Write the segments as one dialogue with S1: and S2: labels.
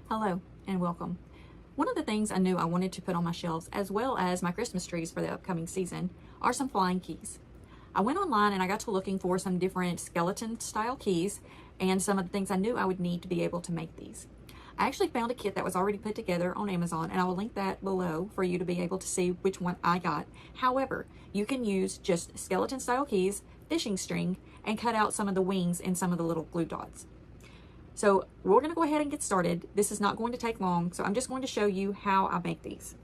S1: Hello and welcome. One of the things I knew I wanted to put on my shelves, as well as my Christmas trees for the upcoming season, are some flying keys. I went online and I got to looking for some different skeleton style keys and some of the things I knew I would need to be able to make these. I actually found a kit that was already put together on Amazon, and I will link that below for you to be able to see which one I got. However, you can use just skeleton style keys, fishing string, and cut out some of the wings and some of the little glue dots. So we're going to go ahead and get started. This is not going to take long, so I'm just going to show you how I make these.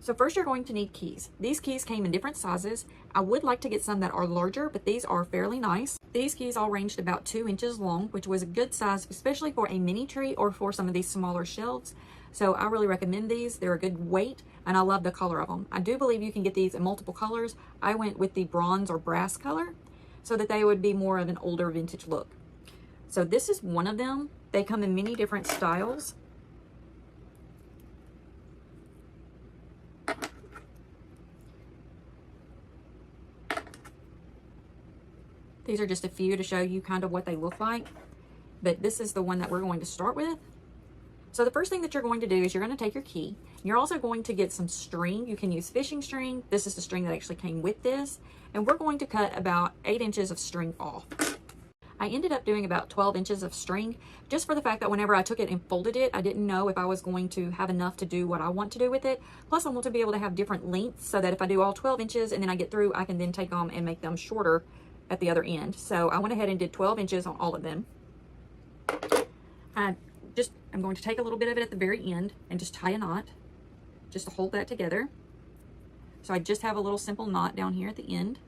S1: So first you're going to need keys. These keys came in different sizes. I would like to get some that are larger, but these are fairly nice. These keys all ranged about 2 inches long, which was a good size, especially for a mini tree or for some of these smaller shelves. So I really recommend these. They're a good weight, and I love the color of them. I do believe you can get these in multiple colors. I went with the bronze or brass color so that they would be more of an older vintage look. So this is one of them. They come in many different styles. These are just a few to show you kind of what they look like, but this is the one that we're going to start with. So the first thing that you're going to do is you're going to take your key. You're also going to get some string. You can use fishing string. This is the string that actually came with this, and we're going to cut about 8 inches of string off. I ended up doing about 12 inches of string just for the fact that whenever I took it and folded it, I didn't know if I was going to have enough to do what I want to do with it. Plus, I want to be able to have different lengths so that if I do all 12 inches and then I get through, I can then take them and make them shorter at the other end. So I went ahead and did 12 inches on all of them. I'm going to take a little bit of it at the very end and just tie a knot just to hold that together. So I just have a little simple knot down here at the end.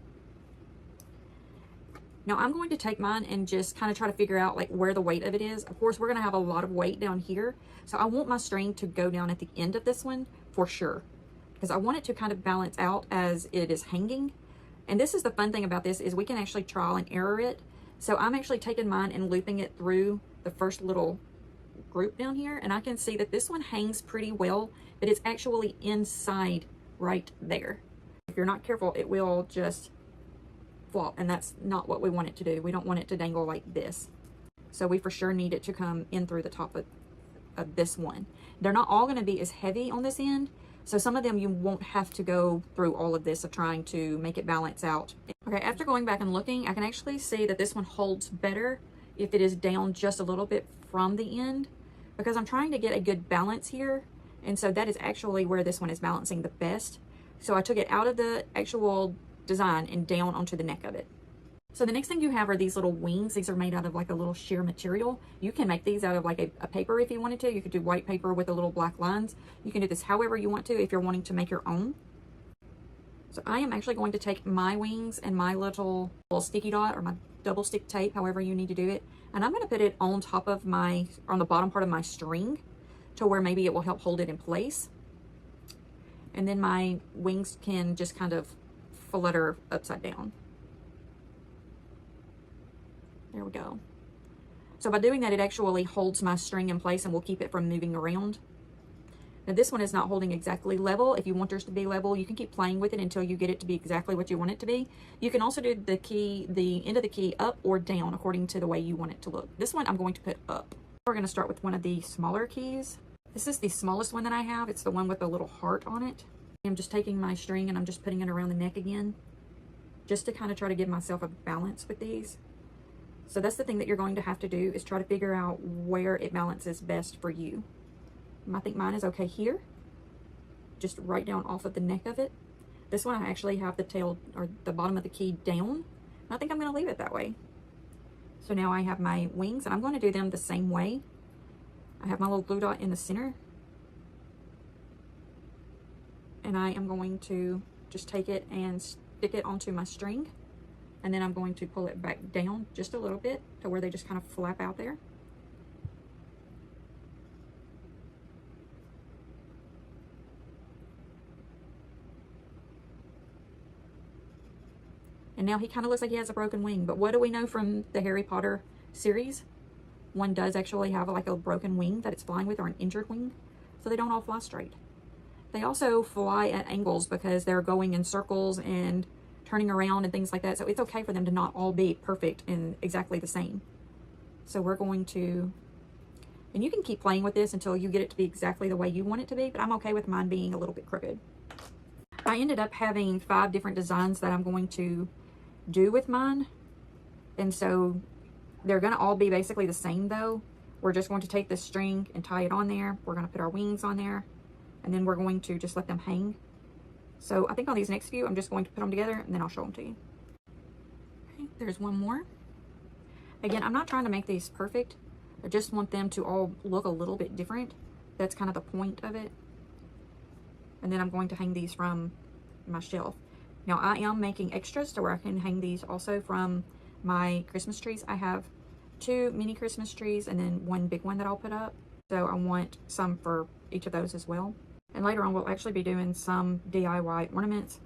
S1: Now I'm going to take mine and just kind of try to figure out like where the weight of it is. Of course, we're going to have a lot of weight down here. So I want my string to go down at the end of this one for sure, because I want it to kind of balance out as it is hanging. And this is the fun thing about this is we can actually trial and error it. So I'm actually taking mine and looping it through the first little group down here. And I can see that this one hangs pretty well, but it's actually inside right there. If you're not careful, it will just flop, and that's not what we want it to do. We don't want it to dangle like this. So we for sure need it to come in through the top of this one. They're not all going to be as heavy on this end, so some of them you won't have to go through all of this of trying to make it balance out. Okay, after going back and looking, I can actually see that this one holds better if it is down just a little bit from the end, because I'm trying to get a good balance here, and so that is actually where this one is balancing the best. So I took it out of the actual design and down onto the neck of it. So the next thing you have are these little wings. These are made out of like a little sheer material. You can make these out of like a paper if you wanted to. You could do white paper with the little black lines. You can do this however you want to if you're wanting to make your own. So I am actually going to take my wings and my little sticky dot or my double stick tape, however you need to do it, and I'm going to put it on top of on the bottom part of my string to where maybe it will help hold it in place. And then my wings can just kind of flutter upside down. There we go. So by doing that, it actually holds my string in place and will keep it from moving around. Now this one is not holding exactly level. If you want yours to be level, you can keep playing with it until you get it to be exactly what you want it to be. You can also do the end of the key up or down according to the way you want it to look. This one I'm going to put up. We're going to start with one of the smaller keys. This is the smallest one that I have. It's the one with the little heart on it. I'm just taking my string and I'm just putting it around the neck again, just to kind of try to give myself a balance with these. So that's the thing that you're going to have to do, is try to figure out where it balances best for you. I think mine is okay here, just right down off of the neck of it. This one I actually have the tail or the bottom of the key down. I think I'm going to leave it that way. So now I have my wings and I'm going to do them the same way. I have my little glue dot in the center. And I am going to just take it and stick it onto my string. And then I'm going to pull it back down just a little bit to where they just kind of flap out there. And now he kind of looks like he has a broken wing. But what do we know from the Harry Potter series? One does actually have like a broken wing that it's flying with, or an injured wing. So they don't all fly straight. They also fly at angles because they're going in circles and turning around and things like that. So it's okay for them to not all be perfect and exactly the same. So we're going to And you can keep playing with this until you get it to be exactly the way you want it to be, but I'm okay with mine being a little bit crooked. I ended up having 5 different designs that I'm going to do with mine. And so they're going to all be basically the same though. We're just going to take this string and tie it on there. We're going to put our wings on there, and then we're going to just let them hang. So I think on these next few, I'm just going to put them together and then I'll show them to you. Okay, there's one more. Again, I'm not trying to make these perfect. I just want them to all look a little bit different. That's kind of the point of it. And then I'm going to hang these from my shelf. Now I am making extras to where I can hang these also from my Christmas trees. I have 2 mini Christmas trees and then 1 big one that I'll put up. So I want some for each of those as well. And later on we'll actually be doing some DIY ornaments.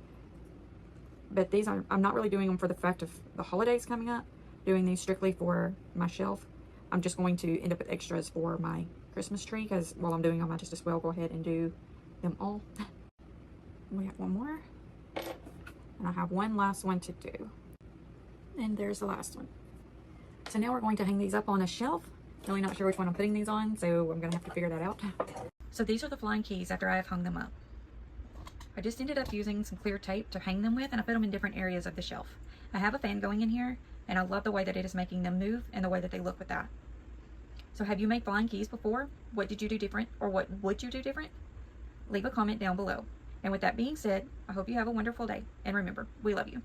S1: But these I'm not really doing them for the fact of the holidays coming up. Doing these strictly for my shelf. I'm just going to end up with extras for my Christmas tree, because while I'm doing them, I just as well go ahead and do them all. We have one more. And I have one last one to do. And there's the last one. So now we're going to hang these up on a shelf. Really not sure which one I'm putting these on, so I'm going to have to figure that out. So these are the flying keys after I have hung them up. I just ended up using some clear tape to hang them with, and I put them in different areas of the shelf. I have a fan going in here, and I love the way that it is making them move and the way that they look with that. So have you made flying keys before? What did you do different, or what would you do different? Leave a comment down below. And with that being said, I hope you have a wonderful day. And remember, we love you.